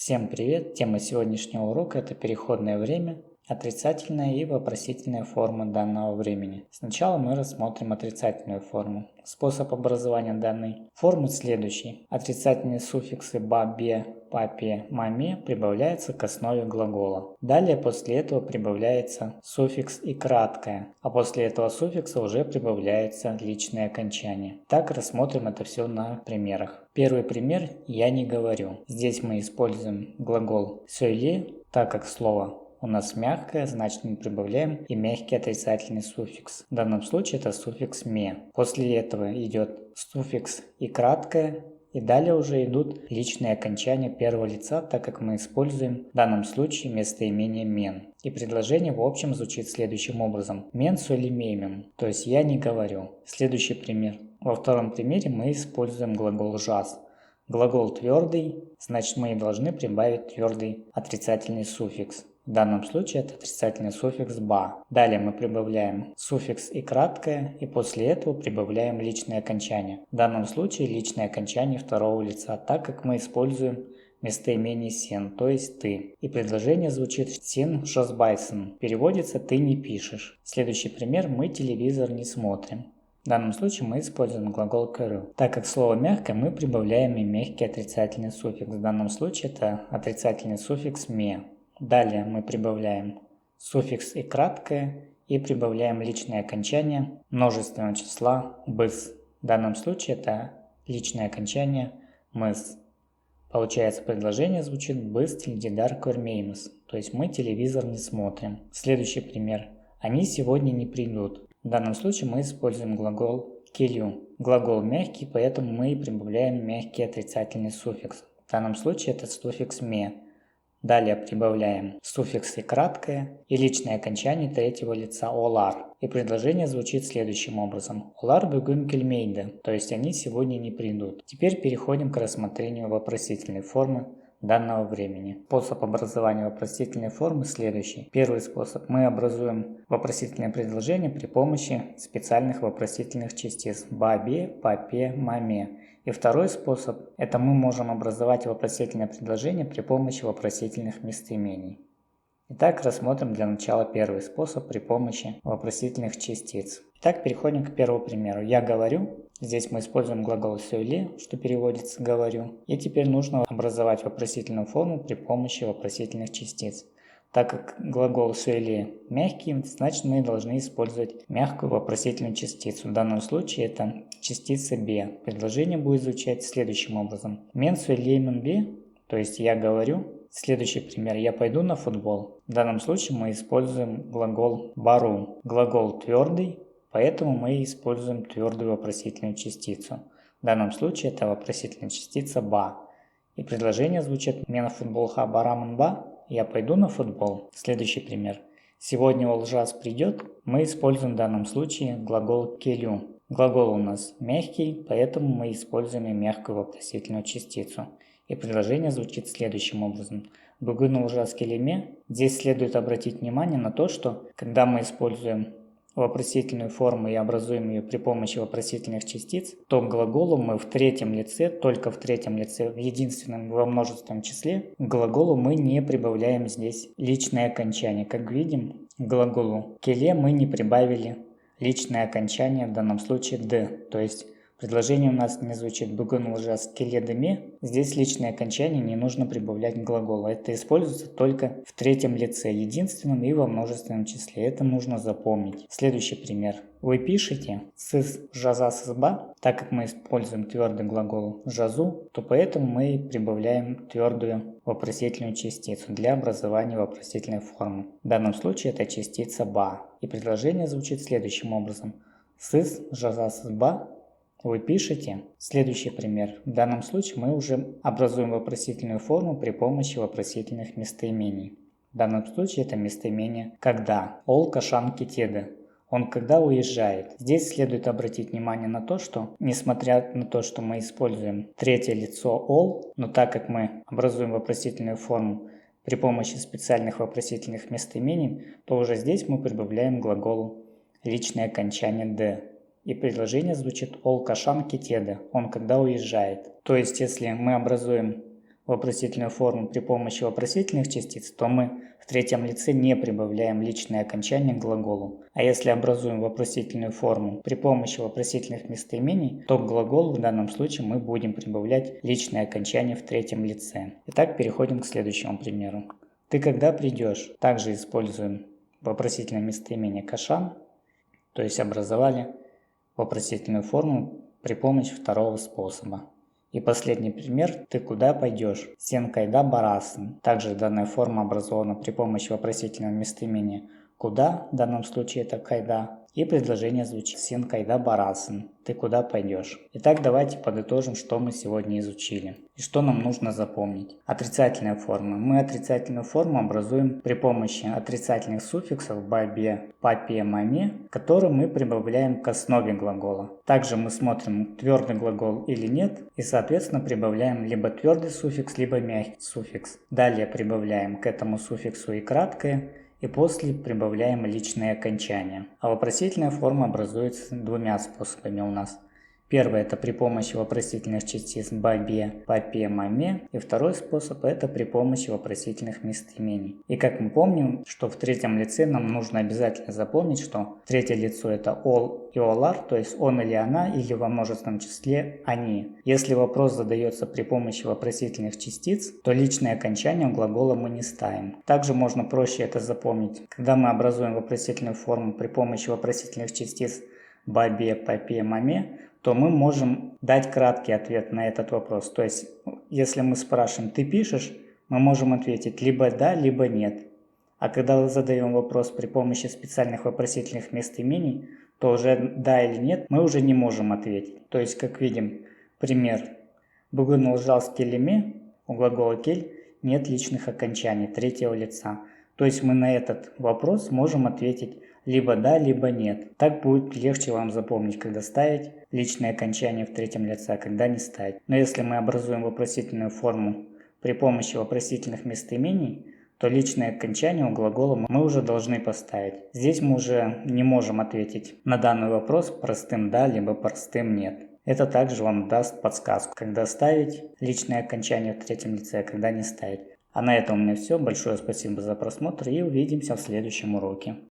Всем привет! Тема сегодняшнего урока – это переходное время, отрицательная и вопросительная формы данного времени. Сначала мы рассмотрим отрицательную форму. Способ образования данной формы следующий. Отрицательные суффиксы «ба», «бе», «папе», «маме» прибавляются к основе глагола. Далее после этого прибавляется суффикс «и» краткое, а после этого суффикса уже прибавляется личное окончание. Так рассмотрим это все на примерах. Первый пример «я не говорю». Здесь мы используем глагол «сёйле», так как слово у нас мягкое, значит мы прибавляем и мягкий отрицательный суффикс. В данном случае это суффикс «ме». После этого идет суффикс «и» краткое, и далее уже идут личные окончания первого лица, так как мы используем в данном случае местоимение «мен». И предложение в общем звучит следующим образом. «Мен сёйле меймем», то есть «я не говорю». Следующий пример. Во втором примере мы используем глагол «жаз». Глагол твердый, значит мы и должны прибавить твердый отрицательный суффикс. В данном случае это отрицательный суффикс «ба». Далее мы прибавляем суффикс «и» краткое, и после этого прибавляем личное окончание. В данном случае личное окончание второго лица, так как мы используем местоимение «сен», то есть «ты». И предложение звучит «сен шосбайсен», переводится «ты не пишешь». Следующий пример «мы телевизор не смотрим». В данном случае мы используем глагол «кэру». Так как слово «мягкое», мы прибавляем и мягкий отрицательный суффикс. В данном случае это отрицательный суффикс «ме». Далее мы прибавляем суффикс «и» краткое и прибавляем личное окончание множественного числа «быс». В данном случае это личное окончание «мыс». Получается, предложение звучит «быс теледидар көрмеймыз», то есть мы телевизор не смотрим. Следующий пример. Они сегодня не придут. В данном случае мы используем глагол «келю». Глагол мягкий, поэтому мы прибавляем мягкий отрицательный суффикс. В данном случае это суффикс «ме». Далее прибавляем суффиксы краткое и личное окончание третьего лица «олар». И предложение звучит следующим образом. «Олар бүгін келмейді», то есть они сегодня не придут. Теперь переходим к рассмотрению вопросительной формы данного времени. Способ образования вопросительной формы следующий. Первый способ. Мы образуем вопросительное предложение при помощи специальных вопросительных частиц «ба», «бе», «папе», «маме». И второй способ – это мы можем образовать вопросительное предложение при помощи вопросительных местоимений. Итак, рассмотрим для начала первый способ при помощи вопросительных частиц. Итак, переходим к первому примеру. «Я говорю». Здесь мы используем глагол «сёйле», что переводится «говорю». И теперь нужно образовать вопросительную форму при помощи вопросительных частиц. Так как глагол «сёйле» мягкий, значит мы должны использовать мягкую вопросительную частицу. В данном случае это частица «бе». Предложение будет звучать следующим образом. «Мен сёйлеймін бе», то есть «я говорю». Следующий пример. «Я пойду на футбол». В данном случае мы используем глагол «бару». Глагол твердый, поэтому мы используем твердую вопросительную частицу. В данном случае это вопросительная частица «ба». И предложение звучит «Мен футболха барамын ба». «Я пойду на футбол». Следующий пример. «Сегодня Олжас придет». Мы используем в данном случае глагол «келю». Глагол у нас мягкий, поэтому мы используем и мягкую вопросительную частицу. И предложение звучит следующим образом. «Бүгін Олжас келеме». Здесь следует обратить внимание на то, что когда мы используем вопросительную форму и образуем ее при помощи вопросительных частиц, то к глаголу мы в третьем лице, только в третьем лице, в единственном во множественном числе, к глаголу мы не прибавляем здесь личное окончание. Как видим, к глаголу «келе» мы не прибавили личное окончание, в данном случае «д», то есть предложение у нас не звучит «бүгін Олжас келедіме». Здесь личное окончание не нужно прибавлять к глаголу. Это используется только в третьем лице, единственном и во множественном числе. Это нужно запомнить. Следующий пример. Вы пишете «сіз жазасыз ба». Так как мы используем твердый глагол «жазу», то поэтому мы прибавляем твердую вопросительную частицу для образования вопросительной формы. В данном случае это частица «ба». И предложение звучит следующим образом. «Сіз жазасыз ба». Вы пишете. Следующий пример. В данном случае мы уже образуем вопросительную форму при помощи вопросительных местоимений. В данном случае это местоимение «когда». «Ол кашан кетеді». Он когда уезжает. Здесь следует обратить внимание на то, что несмотря на то, что мы используем третье лицо «ол», но так как мы образуем вопросительную форму при помощи специальных вопросительных местоимений, то уже здесь мы прибавляем к глаголу личное окончание «д». И предложение звучит «Ол кашан кетеді», он когда уезжает. То есть, если мы образуем вопросительную форму при помощи вопросительных частиц, то мы в третьем лице не прибавляем личное окончание к глаголу. А если образуем вопросительную форму при помощи вопросительных местоимений, то к глаголу в данном случае мы будем прибавлять личное окончание в третьем лице. Итак, переходим к следующему примеру. Ты когда придешь? Также используем вопросительное местоимение кашан, то есть образовали вопросительную форму при помощи второго способа. И последний пример. Ты куда пойдешь? Сен кайда барасын. Также данная форма образована при помощи вопросительного местоимения куда, в данном случае это кайда. И предложение звучит сен кайда барасын. Ты куда пойдешь? Итак, давайте подытожим, что мы сегодня изучили. И что нам нужно запомнить. Отрицательная форма. Мы отрицательную форму образуем при помощи отрицательных суффиксов бабе, папе, маме, которые мы прибавляем к основе глагола. Также мы смотрим, твердый глагол или нет, и соответственно прибавляем либо твердый суффикс, либо мягкий суффикс. Далее прибавляем к этому суффиксу и краткое, и после прибавляем личные окончания. А вопросительная форма образуется двумя способами у нас. Первый – это при помощи вопросительных частиц бабе, папе, маме. И второй способ – это при помощи вопросительных местоимений. И как мы помним, что в третьем лице нам нужно обязательно запомнить, что третье лицо – это all и all-are, то есть он или она, или во множественном числе они. Если вопрос задается при помощи вопросительных частиц, то личное окончание у глагола мы не ставим. Также можно проще это запомнить. Когда мы образуем вопросительную форму при помощи вопросительных частиц бабе, папе, маме, то мы можем дать краткий ответ на этот вопрос. То есть, если мы спрашиваем «ты пишешь?», мы можем ответить либо «да», либо «нет». А когда задаем вопрос при помощи специальных вопросительных местоимений, то уже «да» или «нет» мы уже не можем ответить. То есть, как видим, пример «Бүгін олжалс келеме?» у глагола кель нет личных окончаний третьего лица. То есть мы на этот вопрос можем ответить либо да, либо нет. Так будет легче вам запомнить, когда ставить личное окончание в третьем лице, а когда не ставить. Но если мы образуем вопросительную форму при помощи вопросительных местоимений, то личное окончание у глагола мы уже должны поставить. Здесь мы уже не можем ответить на данный вопрос простым да, либо простым нет. Это также вам даст подсказку, когда ставить личное окончание в третьем лице, а когда не ставить. А на этом у меня все. Большое спасибо за просмотр и увидимся в следующем уроке.